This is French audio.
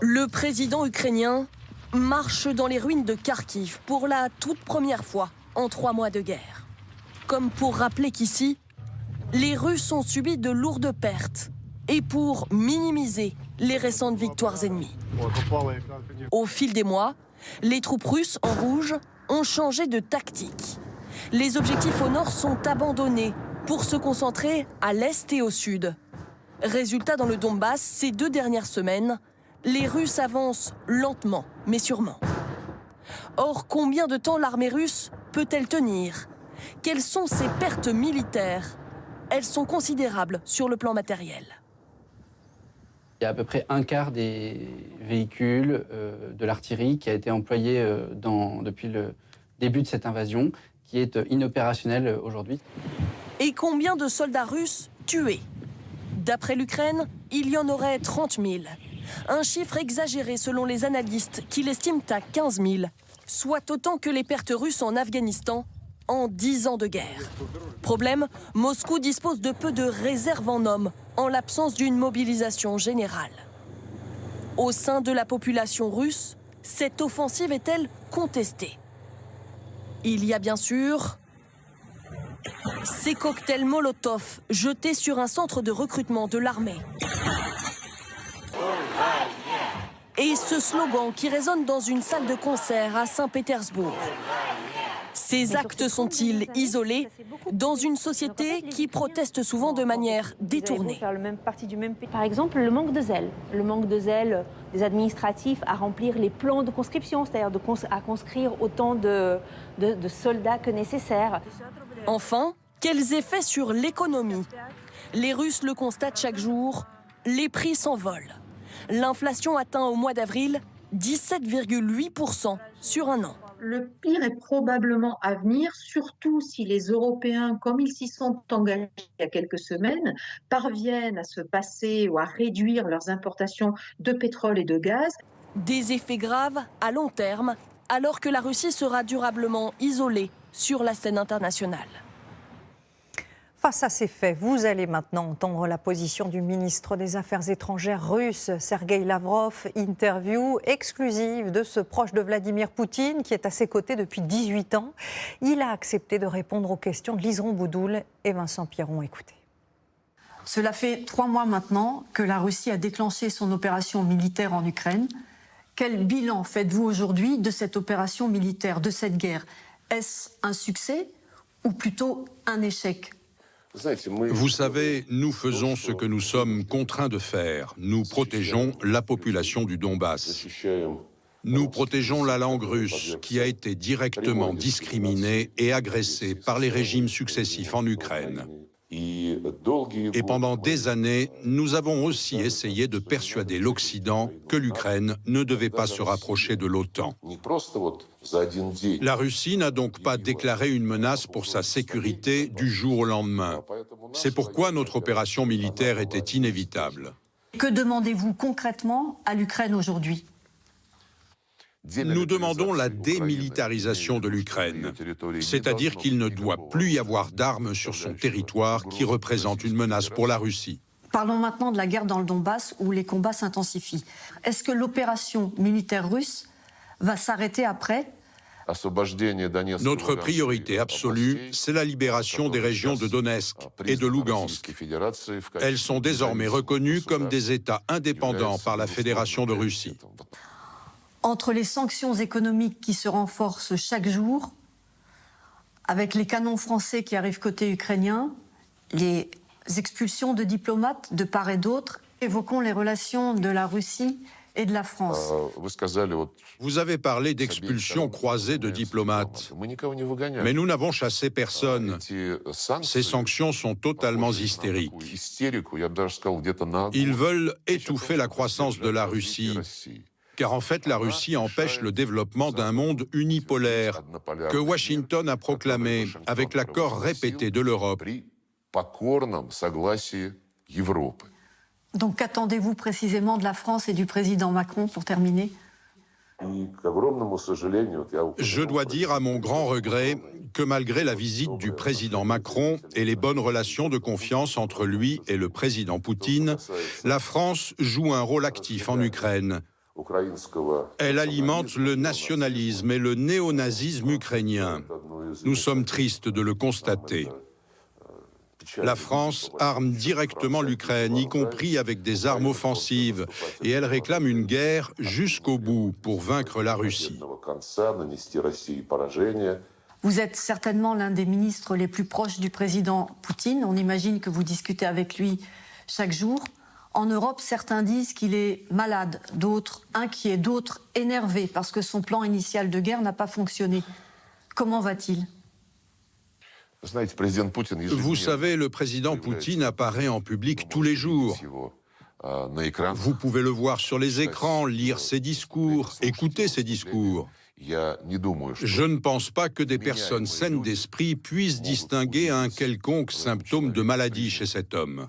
Le président ukrainien marche dans les ruines de Kharkiv pour la toute première fois en 3 mois de guerre. Comme pour rappeler qu'ici, les Russes ont subi de lourdes pertes et pour minimiser les récentes victoires ennemies. Au fil des mois, les troupes russes en rouge ont changé de tactique. Les objectifs au nord sont abandonnés pour se concentrer à l'est et au sud. Résultat, dans le Donbass, ces 2 dernières semaines, les Russes avancent lentement, mais sûrement. Or, combien de temps l'armée russe peut-elle tenir? Quelles sont ses pertes militaires? Elles sont considérables sur le plan matériel. Il y a à peu près un quart des véhicules de l'artillerie qui a été employé depuis le début de cette invasion, qui est inopérationnel aujourd'hui. Et combien de soldats russes tués? D'après l'Ukraine, il y en aurait 30 000. Un chiffre exagéré selon les analystes qui l'estiment à 15 000, soit autant que les pertes russes en Afghanistan en 10 ans de guerre. Problème, Moscou dispose de peu de réserves en hommes en l'absence d'une mobilisation générale. Au sein de la population russe, cette offensive est-elle contestée? Il y a bien sûr ces cocktails Molotov jetés sur un centre de recrutement de l'armée. Et ce slogan qui résonne dans une salle de concert à Saint-Pétersbourg. Ces actes sont-ils isolés dans une société qui proteste souvent de manière détournée? Par exemple, le manque de zèle des administratifs à remplir les plans de conscription, c'est-à-dire à conscrire autant de soldats que nécessaire. Enfin, quels effets sur l'économie? Les Russes le constatent chaque jour, les prix s'envolent. L'inflation atteint au mois d'avril 17,8% sur un an. Le pire est probablement à venir, surtout si les Européens, comme ils s'y sont engagés il y a quelques semaines, parviennent à se passer ou à réduire leurs importations de pétrole et de gaz. Des effets graves à long terme, alors que la Russie sera durablement isolée sur la scène internationale. Face à ces faits, vous allez maintenant entendre la position du ministre des Affaires étrangères russe, Sergueï Lavrov. Interview exclusive de ce proche de Vladimir Poutine qui est à ses côtés depuis 18 ans. Il a accepté de répondre aux questions de Liseron Boudoul et Vincent Pierron. Écoutez. Cela fait 3 mois maintenant que la Russie a déclenché son opération militaire en Ukraine. Quel bilan faites-vous aujourd'hui de cette opération militaire, de cette guerre? Est-ce un succès ou plutôt un échec? Vous savez, nous faisons ce que nous sommes contraints de faire. Nous protégeons la population du Donbass. Nous protégeons la langue russe, qui a été directement discriminée et agressée par les régimes successifs en Ukraine. Et pendant des années, nous avons aussi essayé de persuader l'Occident que l'Ukraine ne devait pas se rapprocher de l'OTAN. La Russie n'a donc pas déclaré une menace pour sa sécurité du jour au lendemain. C'est pourquoi notre opération militaire était inévitable. Que demandez-vous concrètement à l'Ukraine aujourd'hui? Nous demandons la démilitarisation de l'Ukraine, c'est-à-dire qu'il ne doit plus y avoir d'armes sur son territoire qui représentent une menace pour la Russie. Parlons maintenant de la guerre dans le Donbass où les combats s'intensifient. Est-ce que l'opération militaire russe va s'arrêter après? Notre priorité absolue, c'est la libération des régions de Donetsk et de Lougansk. Elles sont désormais reconnues comme des États indépendants par la Fédération de Russie. Entre les sanctions économiques qui se renforcent chaque jour, avec les canons français qui arrivent côté ukrainien, les expulsions de diplomates de part et d'autre, évoquons les relations de la Russie et de la France. Vous avez parlé d'expulsions croisées de diplomates, mais nous n'avons chassé personne. Ces sanctions sont totalement hystériques. Ils veulent étouffer la croissance de la Russie. Car en fait, la Russie empêche le développement d'un monde unipolaire que Washington a proclamé avec l'accord répété de l'Europe. Donc qu'attendez-vous précisément de la France et du président Macron pour terminer? Je dois dire à mon grand regret que malgré la visite du président Macron et les bonnes relations de confiance entre lui et le président Poutine, la France joue un rôle actif en Ukraine. Elle alimente le nationalisme et le néonazisme ukrainien. Nous sommes tristes de le constater. La France arme directement l'Ukraine, y compris avec des armes offensives, et elle réclame une guerre jusqu'au bout pour vaincre la Russie. Vous êtes certainement l'un des ministres les plus proches du président Poutine. On imagine que vous discutez avec lui chaque jour. En Europe, certains disent qu'il est malade, d'autres inquiets, d'autres énervés parce que son plan initial de guerre n'a pas fonctionné. Comment va-t-il ? Vous savez, le président Poutine apparaît en public tous les jours. Vous pouvez le voir sur les écrans, lire ses discours, écouter ses discours. Je ne pense pas que des personnes saines d'esprit puissent distinguer un quelconque symptôme de maladie chez cet homme.